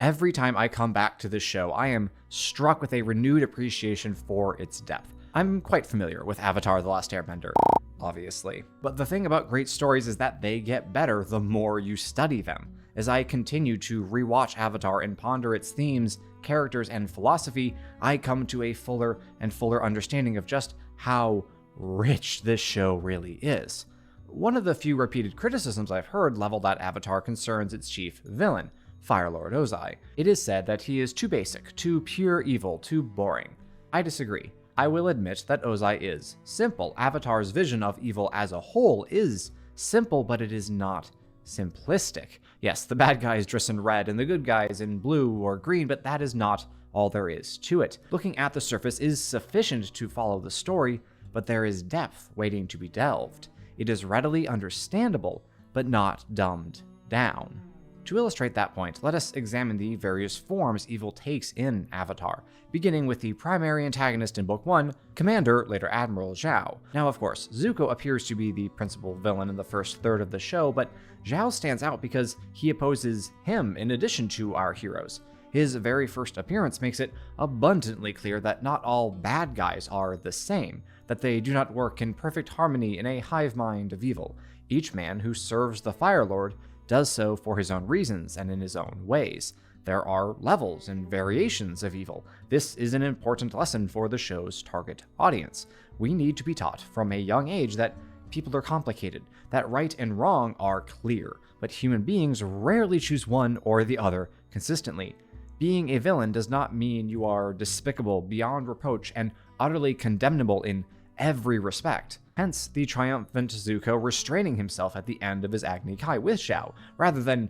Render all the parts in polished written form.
Every time I come back to this show, I am struck with a renewed appreciation for its depth. I'm quite familiar with Avatar: The Last Airbender, obviously. But the thing about great stories is that they get better the more you study them. As I continue to rewatch Avatar and ponder its themes, characters, and philosophy, I come to a fuller and fuller understanding of just how rich this show really is. One of the few repeated criticisms I've heard leveled at Avatar concerns its chief villain, Fire Lord Ozai. It is said that he is too basic, too pure evil, too boring. I disagree. I will admit that Ozai is simple. Avatar's vision of evil as a whole is simple, but it is not simplistic. Yes, the bad guys dress in red and the good guys in blue or green, but that is not all there is to it. Looking at the surface is sufficient to follow the story, but there is depth waiting to be delved. It is readily understandable, but not dumbed down. To illustrate that point, let us examine the various forms evil takes in Avatar, beginning with the primary antagonist in Book 1, Commander, later Admiral Zhao. Now, of course, Zuko appears to be the principal villain in the first third of the show, but Zhao stands out because he opposes him in addition to our heroes. His very first appearance makes it abundantly clear that not all bad guys are the same, that they do not work in perfect harmony in a hive mind of evil. Each man who serves the Fire Lord does so for his own reasons and in his own ways. There are levels and variations of evil. This is an important lesson for the show's target audience. We need to be taught from a young age that people are complicated, that right and wrong are clear, but human beings rarely choose one or the other consistently. Being a villain does not mean you are despicable beyond reproach and utterly condemnable in every respect. Hence the triumphant Zuko restraining himself at the end of his Agni Kai with Zhao, rather than,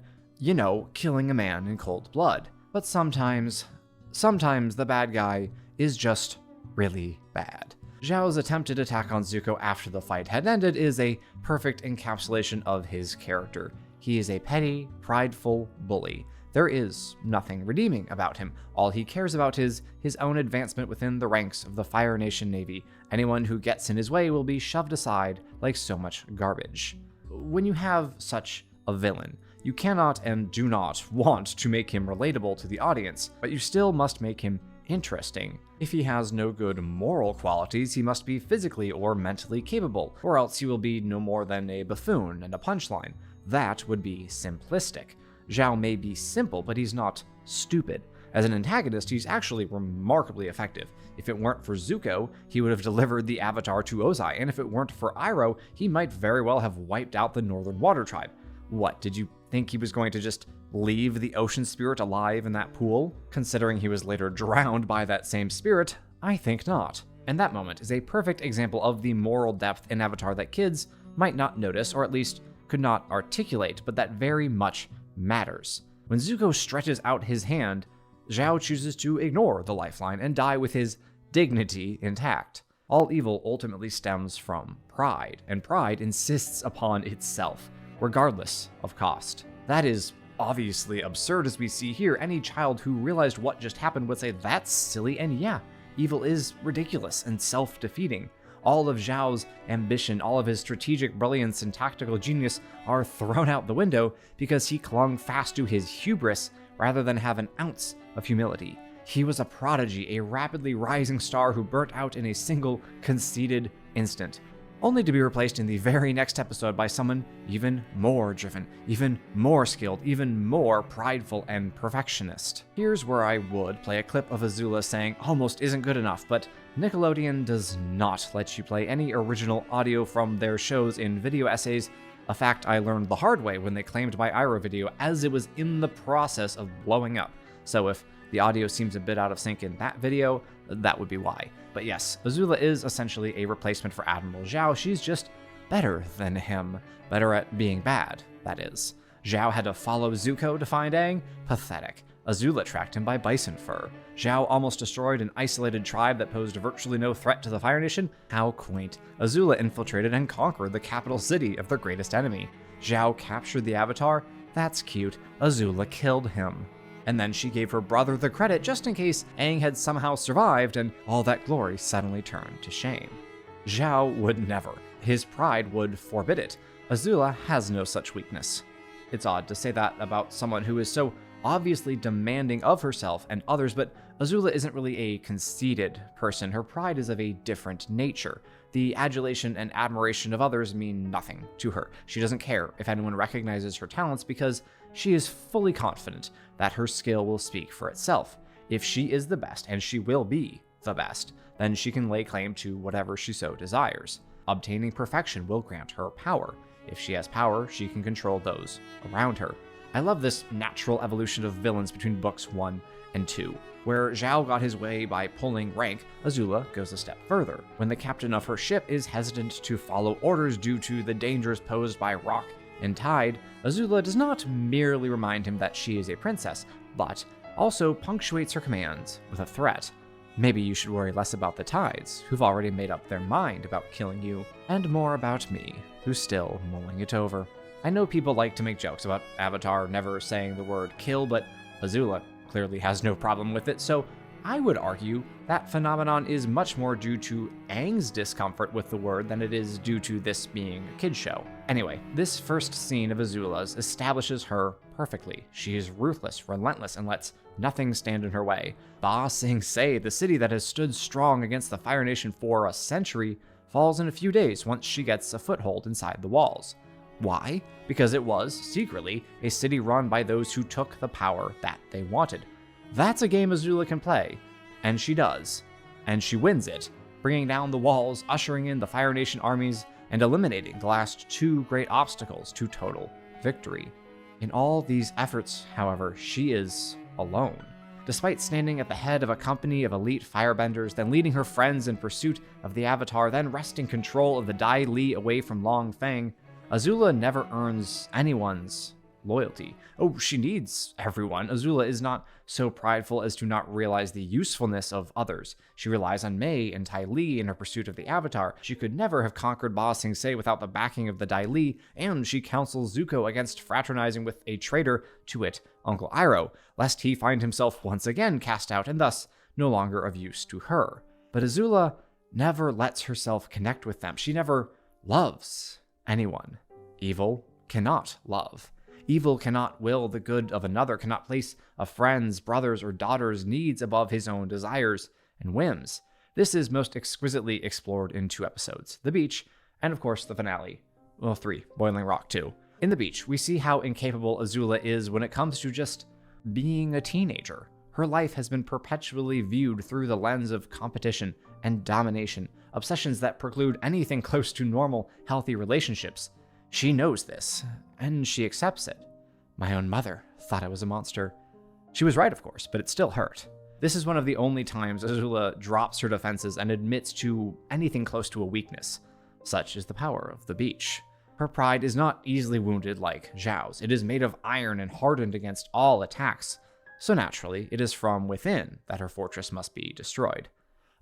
killing a man in cold blood. But sometimes the bad guy is just really bad. Zhao's attempted attack on Zuko after the fight had ended is a perfect encapsulation of his character. He is a petty, prideful bully. There is nothing redeeming about him. All he cares about is his own advancement within the ranks of the Fire Nation Navy. Anyone who gets in his way will be shoved aside like so much garbage. When you have such a villain, you cannot and do not want to make him relatable to the audience, but you still must make him interesting. If he has no good moral qualities, he must be physically or mentally capable, or else he will be no more than a buffoon and a punchline. That would be simplistic. Zhao may be simple, but he's not stupid. As an antagonist, he's actually remarkably effective. If it weren't for Zuko, he would have delivered the Avatar to Ozai, and if it weren't for Iroh, he might very well have wiped out the Northern Water Tribe. What, did you think he was going to just leave the ocean spirit alive in that pool? Considering he was later drowned by that same spirit, I think not. And that moment is a perfect example of the moral depth in Avatar that kids might not notice, or at least could not articulate, but that very much matters. When Zuko stretches out his hand, Zhao chooses to ignore the lifeline and die with his dignity intact. All evil ultimately stems from pride, and pride insists upon itself, regardless of cost. That is obviously absurd, as we see here. Any child who realized what just happened would say that's silly, and yeah, evil is ridiculous and self-defeating. All of Zhao's ambition, all of his strategic brilliance and tactical genius are thrown out the window because he clung fast to his hubris rather than have an ounce of humility. He was a prodigy, a rapidly rising star who burnt out in a single conceited instant, only to be replaced in the very next episode by someone even more driven, even more skilled, even more prideful and perfectionist. Here's where I would play a clip of Azula saying almost isn't good enough, but Nickelodeon does not let you play any original audio from their shows in video essays, a fact I learned the hard way when they claimed my Iroh video as it was in the process of blowing up. So if the audio seems a bit out of sync in that video, that would be why. But yes, Azula is essentially a replacement for Admiral Zhao. She's just better than him. Better at being bad, that is. Zhao had to follow Zuko to find Aang? Pathetic. Azula tracked him by bison fur. Zhao almost destroyed an isolated tribe that posed virtually no threat to the Fire Nation? How quaint. Azula infiltrated and conquered the capital city of their greatest enemy. Zhao captured the Avatar? That's cute. Azula killed him. And then she gave her brother the credit just in case Aang had somehow survived and all that glory suddenly turned to shame. Zhao would never. His pride would forbid it. Azula has no such weakness. It's odd to say that about someone who is so obviously demanding of herself and others, but Azula isn't really a conceited person. Her pride is of a different nature. The adulation and admiration of others mean nothing to her. She doesn't care if anyone recognizes her talents because she is fully confident that her skill will speak for itself. If she is the best, and she will be the best, then she can lay claim to whatever she so desires. Obtaining perfection will grant her power. If she has power, she can control those around her. I love this natural evolution of villains between books 1 and 2. Where Zhao got his way by pulling rank, Azula goes a step further. When the captain of her ship is hesitant to follow orders due to the dangers posed by rock and tide, Azula does not merely remind him that she is a princess, but also punctuates her commands with a threat. Maybe you should worry less about the tides, who've already made up their mind about killing you, and more about me, who's still mulling it over. I know people like to make jokes about Avatar never saying the word kill, but Azula clearly has no problem with it, so I would argue that phenomenon is much more due to Aang's discomfort with the word than it is due to this being a kid's show. Anyway, this first scene of Azula's establishes her perfectly. She is ruthless, relentless, and lets nothing stand in her way. Ba Sing Se, the city that has stood strong against the Fire Nation for a century, falls in a few days once she gets a foothold inside the walls. Why? Because it was, secretly, a city run by those who took the power that they wanted. That's a game Azula can play, and she does. And she wins it, bringing down the walls, ushering in the Fire Nation armies, and eliminating the last two great obstacles to total victory. In all these efforts, however, she is alone. Despite standing at the head of a company of elite firebenders, then leading her friends in pursuit of the Avatar, then wresting control of the Dai Li away from Long Feng, Azula never earns anyone's loyalty. Oh, she needs everyone. Azula is not so prideful as to not realize the usefulness of others. She relies on Mei and Ty Lee in her pursuit of the Avatar. She could never have conquered Ba Sing Se without the backing of the Dai Li, and she counsels Zuko against fraternizing with a traitor, to wit, Uncle Iroh, lest he find himself once again cast out and thus no longer of use to her. But Azula never lets herself connect with them. She never loves anyone. Evil cannot love. Evil cannot will the good of another, cannot place a friend's, brother's, or daughter's needs above his own desires and whims. This is most exquisitely explored in 2 episodes, The Beach, and of course the finale. Well, 3, Boiling Rock too. In The Beach, we see how incapable Azula is when it comes to just being a teenager. Her life has been perpetually viewed through the lens of competition and domination, obsessions that preclude anything close to normal, healthy relationships. She knows this, and she accepts it. My own mother thought I was a monster. She was right, of course, but it still hurt. This is one of the only times Azula drops her defenses and admits to anything close to a weakness. Such is the power of the beach. Her pride is not easily wounded like Zhao's. It is made of iron and hardened against all attacks. So naturally, it is from within that her fortress must be destroyed.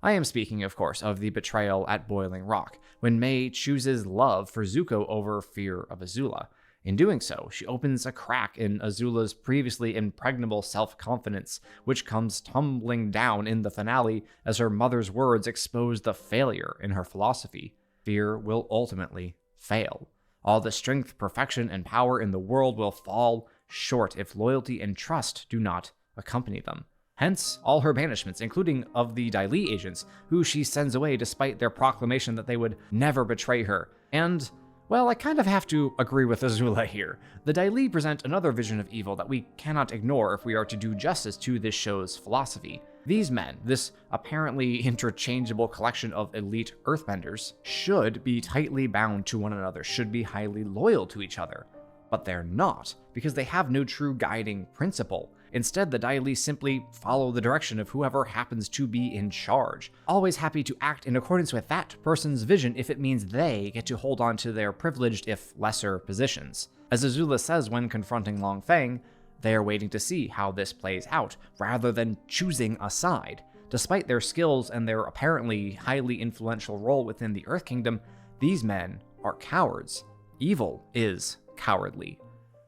I am speaking, of course, of the betrayal at Boiling Rock, when Mei chooses love for Zuko over fear of Azula. In doing so, she opens a crack in Azula's previously impregnable self-confidence, which comes tumbling down in the finale as her mother's words expose the failure in her philosophy. Fear will ultimately fail. All the strength, perfection, and power in the world will fall short if loyalty and trust do not accompany them. Hence, all her banishments, including of the Dai Li agents, who she sends away despite their proclamation that they would never betray her. And, well, I kind of have to agree with Azula here. The Dai Li present another vision of evil that we cannot ignore if we are to do justice to this show's philosophy. These men, this apparently interchangeable collection of elite earthbenders, should be tightly bound to one another, should be highly loyal to each other. But they're not, because they have no true guiding principle. Instead, the Dai Li simply follow the direction of whoever happens to be in charge, always happy to act in accordance with that person's vision if it means they get to hold on to their privileged, if lesser, positions. As Azula says when confronting Long Feng, they are waiting to see how this plays out, rather than choosing a side. Despite their skills and their apparently highly influential role within the Earth Kingdom, these men are cowards. Evil is cowardly.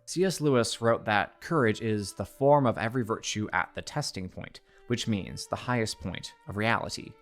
C.S. Lewis wrote that courage is the form of every virtue at the testing point, which means the highest point of reality.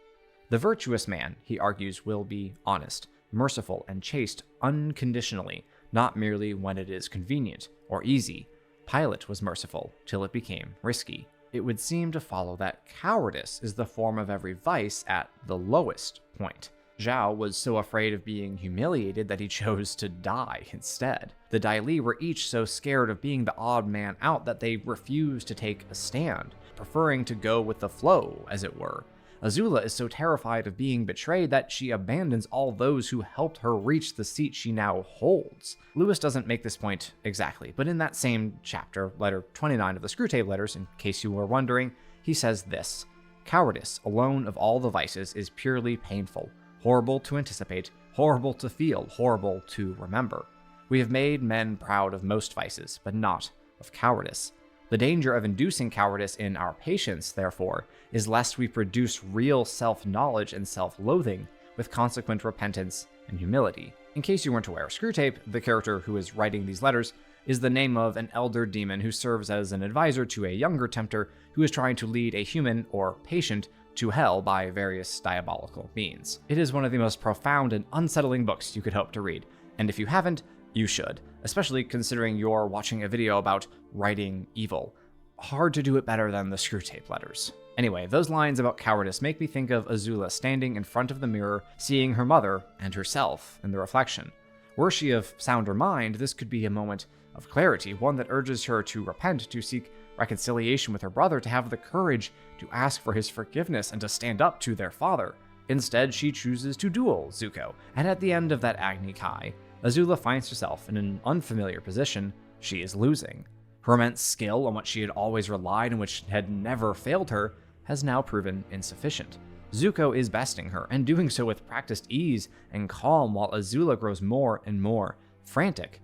The virtuous man, he argues, will be honest, merciful, and chaste unconditionally, not merely when it is convenient or easy. Pilate was merciful till it became risky. It would seem to follow that cowardice is the form of every vice at the lowest point. Zhao was so afraid of being humiliated that he chose to die instead. The Dai Li were each so scared of being the odd man out that they refused to take a stand, preferring to go with the flow, as it were. Azula is so terrified of being betrayed that she abandons all those who helped her reach the seat she now holds. Lewis doesn't make this point exactly, but in that same chapter, letter 29 of the Screwtape Letters, in case you were wondering, he says this: "Cowardice, alone of all the vices, is purely painful. Horrible to anticipate, horrible to feel, horrible to remember. We have made men proud of most vices, but not of cowardice. The danger of inducing cowardice in our patients, therefore, is lest we produce real self-knowledge and self-loathing, with consequent repentance and humility." In case you weren't aware, Screwtape, the character who is writing these letters, is the name of an elder demon who serves as an advisor to a younger tempter who is trying to lead a human, or patient, to hell by various diabolical means. It is one of the most profound and unsettling books you could hope to read, and if you haven't, you should, especially considering you're watching a video about writing evil. Hard to do it better than the Screwtape Letters. Anyway, those lines about cowardice make me think of Azula standing in front of the mirror, seeing her mother and herself in the reflection. Were she of sounder mind, this could be a moment of clarity, one that urges her to repent, to seek reconciliation with her brother, to have the courage to ask for his forgiveness and to stand up to their father. Instead, she chooses to duel Zuko, and at the end of that Agni Kai, Azula finds herself in an unfamiliar position. She is losing. Her immense skill, on which she had always relied and which had never failed her, has now proven insufficient. Zuko is besting her, and doing so with practiced ease and calm, while Azula grows more and more frantic.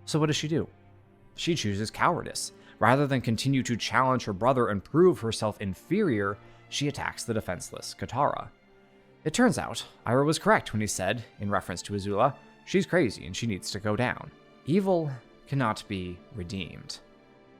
So what does she do? She chooses cowardice. Rather than continue to challenge her brother and prove herself inferior, she attacks the defenseless Katara. It turns out, Iroh was correct when he said, in reference to Azula, she's crazy and she needs to go down. Evil cannot be redeemed.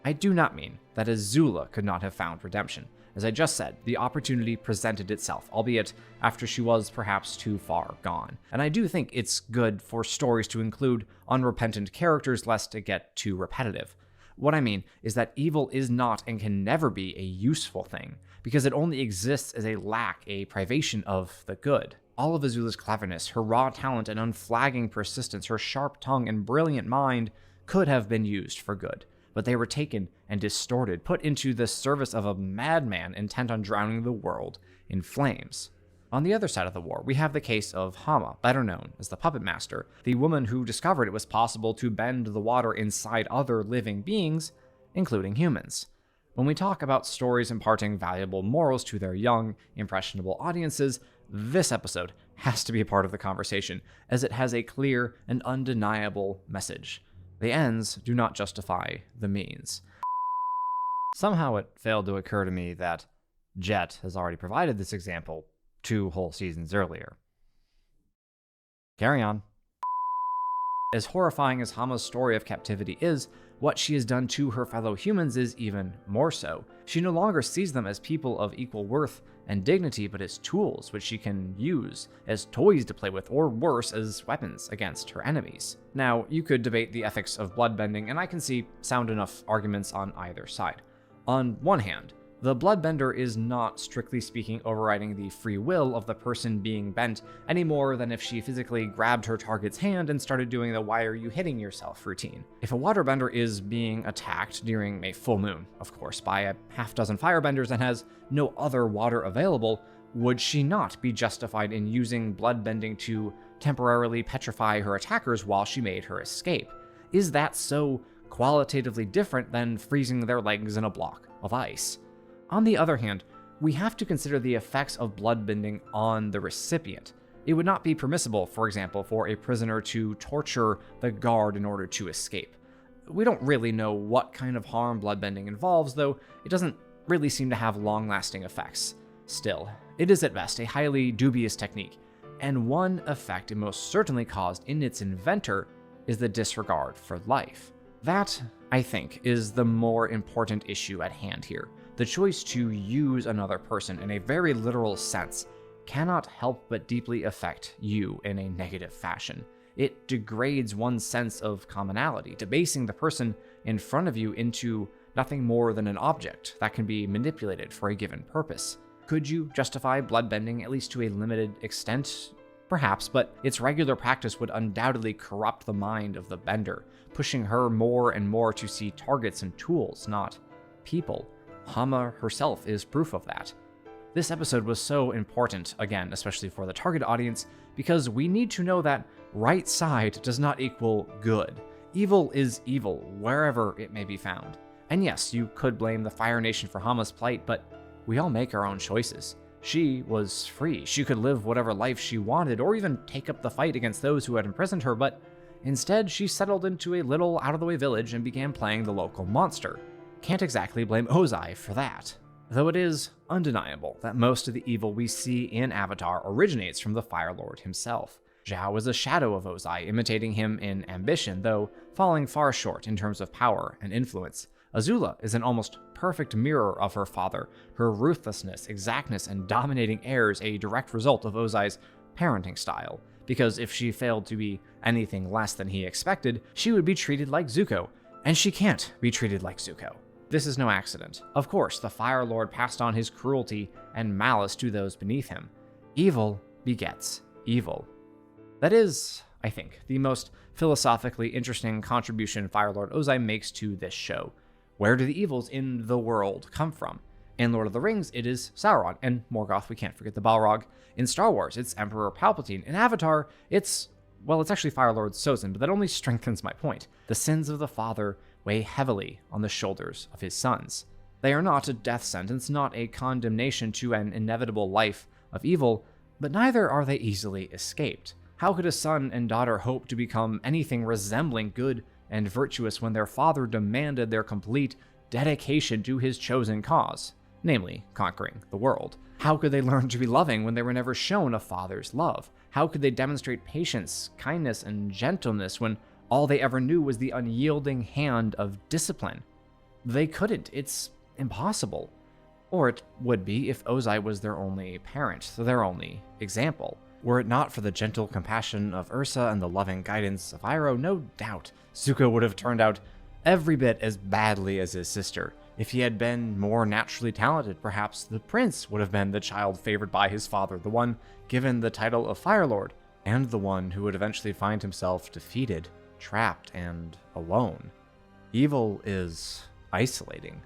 I do not mean that Azula could not have found redemption. As I just said, the opportunity presented itself, albeit after she was perhaps too far gone. And I do think it's good for stories to include unrepentant characters lest it get too repetitive. What I mean is that evil is not and can never be a useful thing, because it only exists as a lack, a privation of the good. All of Azula's cleverness, her raw talent and unflagging persistence, her sharp tongue and brilliant mind could have been used for good, but they were taken and distorted, put into the service of a madman intent on drowning the world in flames. On the other side of the war, we have the case of Hama, better known as the Puppet Master, the woman who discovered it was possible to bend the water inside other living beings, including humans. When we talk about stories imparting valuable morals to their young, impressionable audiences, this episode has to be a part of the conversation, as it has a clear and undeniable message. The ends do not justify the means. Somehow it failed to occur to me that Jet has already provided this example 2 whole seasons earlier. Carry on. As horrifying as Hama's story of captivity is, what she has done to her fellow humans is even more so. She no longer sees them as people of equal worth and dignity, but as tools which she can use as toys to play with, or worse, as weapons against her enemies. Now, you could debate the ethics of bloodbending, and I can see sound enough arguments on either side. On one hand, the bloodbender is not, strictly speaking, overriding the free will of the person being bent any more than if she physically grabbed her target's hand and started doing the "why are you hitting yourself" routine. If a waterbender is being attacked during a full moon, of course, by a half dozen firebenders and has no other water available, would she not be justified in using bloodbending to temporarily petrify her attackers while she made her escape? Is that so qualitatively different than freezing their legs in a block of ice? On the other hand, we have to consider the effects of bloodbending on the recipient. It would not be permissible, for example, for a prisoner to torture the guard in order to escape. We don't really know what kind of harm bloodbending involves, though it doesn't really seem to have long-lasting effects. Still, it is at best a highly dubious technique, and one effect it most certainly caused in its inventor is the disregard for life. That, I think, is the more important issue at hand here. The choice to use another person in a very literal sense cannot help but deeply affect you in a negative fashion. It degrades one's sense of commonality, debasing the person in front of you into nothing more than an object that can be manipulated for a given purpose. Could you justify bloodbending at least to a limited extent? Perhaps, but its regular practice would undoubtedly corrupt the mind of the bender, pushing her more and more to see targets and tools, not people. Hama herself is proof of that. This episode was so important, again, especially for the target audience, because we need to know that right side does not equal good. Evil is evil, wherever it may be found. And yes, you could blame the Fire Nation for Hama's plight, but we all make our own choices. She was free. She could live whatever life she wanted, or even take up the fight against those who had imprisoned her, but instead she settled into a little out-of-the-way village and began playing the local monster. Can't exactly blame Ozai for that. Though it is undeniable that most of the evil we see in Avatar originates from the Fire Lord himself. Zhao is a shadow of Ozai, imitating him in ambition, though falling far short in terms of power and influence. Azula is an almost perfect mirror of her father, her ruthlessness, exactness, and dominating airs a direct result of Ozai's parenting style, because if she failed to be anything less than he expected, she would be treated like Zuko, and she can't be treated like Zuko. This is no accident. Of course, the Fire Lord passed on his cruelty and malice to those beneath him. Evil begets evil. That is, I think, the most philosophically interesting contribution Fire Lord Ozai makes to this show. Where do the evils in the world come from? In Lord of the Rings, it is Sauron, and Morgoth, we can't forget the Balrog. In Star Wars, it's Emperor Palpatine. In Avatar, it's actually Fire Lord Sozin, but that only strengthens my point. The sins of the father weigh heavily on the shoulders of his sons. They are not a death sentence, not a condemnation to an inevitable life of evil, but neither are they easily escaped. How could a son and daughter hope to become anything resembling good and virtuous when their father demanded their complete dedication to his chosen cause, namely conquering the world? How could they learn to be loving when they were never shown a father's love? How could they demonstrate patience, kindness, and gentleness when all they ever knew was the unyielding hand of discipline? They couldn't. It's impossible. Or it would be if Ozai was their only parent, their only example. Were it not for the gentle compassion of Ursa and the loving guidance of Iroh, no doubt Zuko would have turned out every bit as badly as his sister. If he had been more naturally talented, perhaps the prince would have been the child favored by his father, the one given the title of Fire Lord, and the one who would eventually find himself defeated, trapped, and alone. Evil is isolating.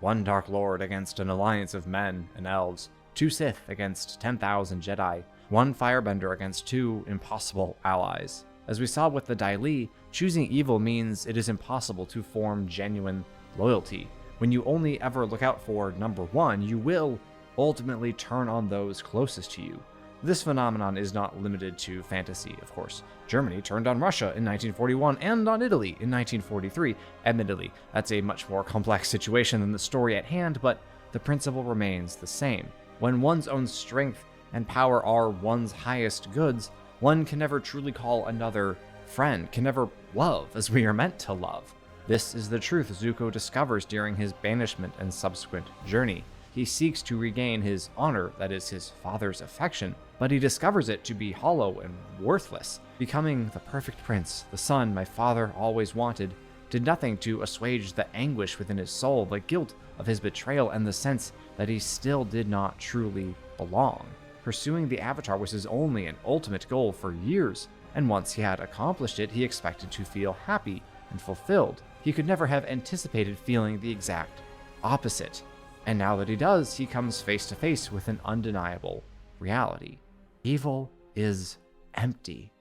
One Dark Lord against an alliance of men and elves, 2 Sith against 10,000 Jedi, 1 Firebender against 2 impossible allies. As we saw with the Dai Li, choosing evil means it is impossible to form genuine loyalty. When you only ever look out for number 1, you will ultimately turn on those closest to you. This phenomenon is not limited to fantasy, of course. Germany turned on Russia in 1941 and on Italy in 1943. Admittedly, that's a much more complex situation than the story at hand, but the principle remains the same. When one's own strength and power are one's highest goods, one can never truly call another friend, can never love as we are meant to love. This is the truth Zuko discovers during his banishment and subsequent journey. He seeks to regain his honor, that is, his father's affection, but he discovers it to be hollow and worthless. Becoming the perfect prince, the son my father always wanted, did nothing to assuage the anguish within his soul, the guilt of his betrayal, and the sense that he still did not truly belong. Pursuing the Avatar was his only and ultimate goal for years, and once he had accomplished it, he expected to feel happy and fulfilled. He could never have anticipated feeling the exact opposite. And now that he does, he comes face to face with an undeniable reality. Evil is empty.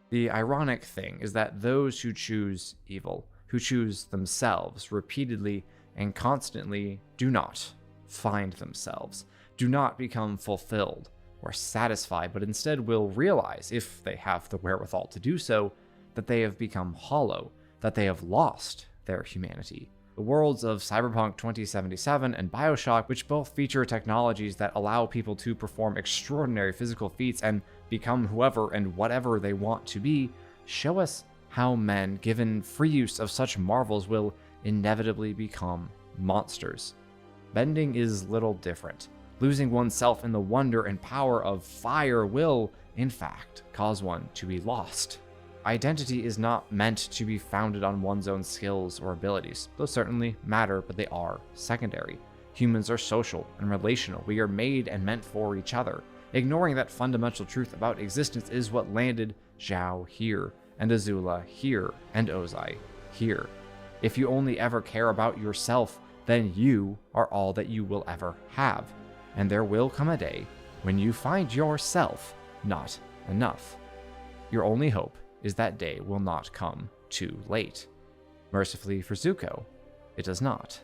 The ironic thing is that those who choose evil, who choose themselves repeatedly and constantly, do not find themselves, do not become fulfilled or satisfied, but instead will realize, if they have the wherewithal to do so, that they have become hollow, that they have lost their humanity. The worlds of Cyberpunk 2077 and BioShock, which both feature technologies that allow people to perform extraordinary physical feats and become whoever and whatever they want to be, show us how men, given free use of such marvels, will inevitably become monsters. Bending is little different. Losing oneself in the wonder and power of fire will, in fact, cause one to be lost. identity is not meant to be founded on one's own skills or abilities. Those certainly matter, but they are secondary. Humans are social and relational. We are made and meant for each other. Ignoring that fundamental truth about existence is what landed Zhao here, and Azula here, and Ozai here. If you only ever care about yourself, then you are all that you will ever have. And there will come a day when you find yourself not enough. Your only hope is that day will not come too late. Mercifully for Zuko, it does not.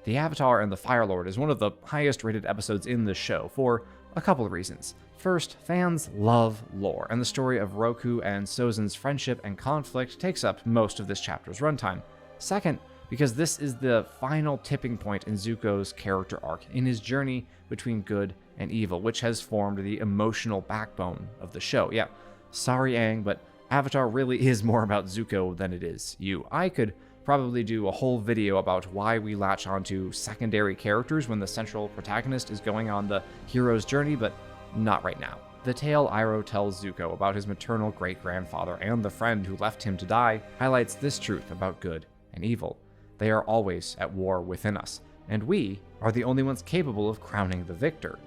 The Avatar and the Fire Lord is one of the highest rated episodes in the show for a couple of reasons. First, fans love lore, and the story of Roku and Sozin's friendship and conflict takes up most of this chapter's runtime. Second, because this is the final tipping point in Zuko's character arc, in his journey between good and evil, which has formed the emotional backbone of the show. Yeah, sorry Aang, but Avatar really is more about Zuko than it is you. I could probably do a whole video about why we latch onto secondary characters when the central protagonist is going on the hero's journey, but not right now. The tale Iroh tells Zuko about his maternal great-grandfather and the friend who left him to die highlights this truth about good and evil. They are always at war within us, and we are the only ones capable of crowning the victor.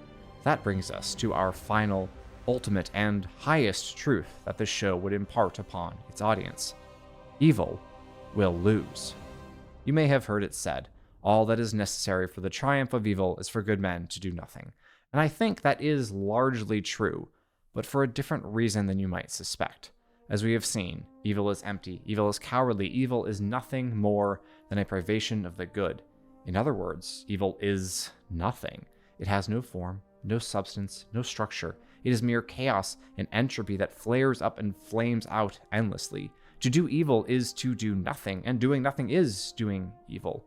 That brings us to our final, ultimate, and highest truth that the show would impart upon its audience. Evil will lose. You may have heard it said, all that is necessary for the triumph of evil is for good men to do nothing. And I think that is largely true, but for a different reason than you might suspect. As we have seen, evil is empty, evil is cowardly, evil is nothing more than a privation of the good. In other words, evil is nothing. It has no form, no substance, no structure. It is mere chaos and entropy that flares up and flames out endlessly. To do evil is to do nothing, and doing nothing is doing evil.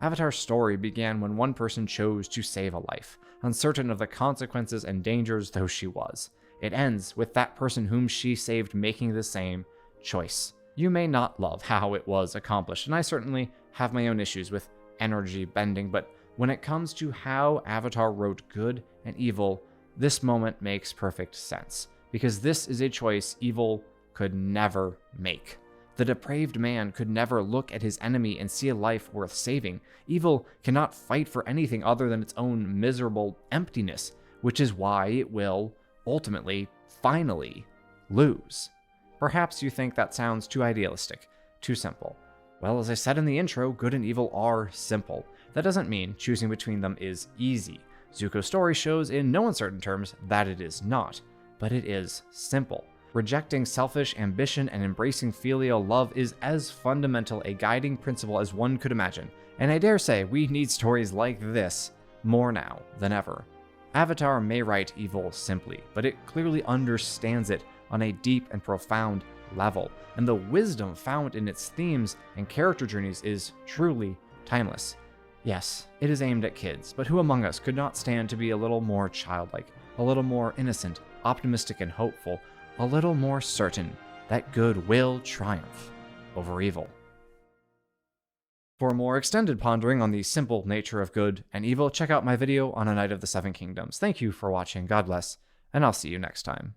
Avatar's story began when one person chose to save a life, uncertain of the consequences and dangers though she was. It ends with that person whom she saved making the same choice. You may not love how it was accomplished, and I certainly have my own issues with energy bending, but when it comes to how Avatar wrote good and evil, this moment makes perfect sense, because this is a choice evil could never make. The depraved man could never look at his enemy and see a life worth saving. Evil cannot fight for anything other than its own miserable emptiness, which is why it will, ultimately, finally, lose. Perhaps you think that sounds too idealistic, too simple. Well, as I said in the intro, good and evil are simple. That doesn't mean choosing between them is easy. Zuko's story shows in no uncertain terms that it is not, but it is simple. Rejecting selfish ambition and embracing filial love is as fundamental a guiding principle as one could imagine, and I dare say we need stories like this more now than ever. Avatar may write evil simply, but it clearly understands it on a deep and profound level, and the wisdom found in its themes and character journeys is truly timeless. Yes, it is aimed at kids, but who among us could not stand to be a little more childlike, a little more innocent, optimistic, and hopeful, a little more certain that good will triumph over evil? For more extended pondering on the simple nature of good and evil, check out my video on A Knight of the Seven Kingdoms. Thank you for watching, God bless, and I'll see you next time.